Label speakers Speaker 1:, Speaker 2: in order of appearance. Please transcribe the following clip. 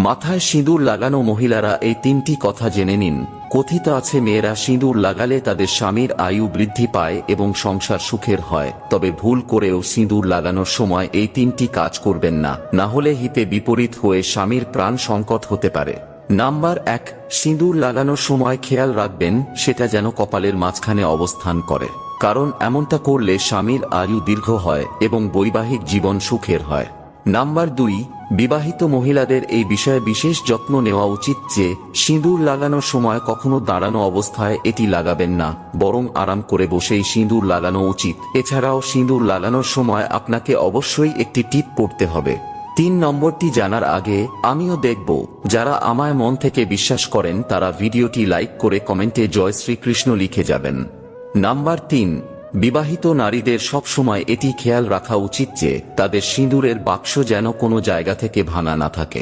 Speaker 1: মাথায় সিঁদুর লাগানো মহিলারা এই তিনটি কথা জেনে নিন। কথিত আছে মেয়েরা সিঁদুর লাগালে তাদের স্বামীর আয়ু বৃদ্ধি পায় এবং সংসার সুখের হয়। তবে ভুল করেও সিঁদুর লাগানোর সময় এই তিনটি কাজ করবেন না, না হলে হিতে বিপরীত হয়ে স্বামীর প্রাণ সংকট হতে পারে। নাম্বার 1, সিঁদুর লাগানোর সময় খেয়াল রাখবেন সেটা যেন কপালের মাঝখানে অবস্থান করে, কারণ এমনটা করলে স্বামীর আয়ু দীর্ঘ হয় এবং বৈবাহিক জীবন সুখের হয়। নাম্বার 2, বিবাহিত মহিলাদের এই বিষয়ে বিশেষ যত্ন নেওয়া উচিত যে সিঁদুর লাগানোর সময় কখনো দাঁড়ানো অবস্থায় এটি লাগাবেন না, বরং আরাম করে বসেই সিঁদুর লাগানো উচিত। এছাড়াও সিঁদুর লাগানোর সময় আপনাকে অবশ্যই একটি টিপ পড়তে হবে। 3 নম্বরটি জানার আগে আমিও দেখব যারা আমায় মন থেকে বিশ্বাস করেন তারা ভিডিওটি লাইক করে কমেন্টে জয় শ্রীকৃষ্ণ লিখে যাবেন। নাম্বার 3, বিবাহিত নারীদের সব সময় এটি খেয়াল রাখা উচিত যে তাদের সিঁদুরের বাক্স যেন কোনো জায়গা থেকে ভাঙা না থাকে।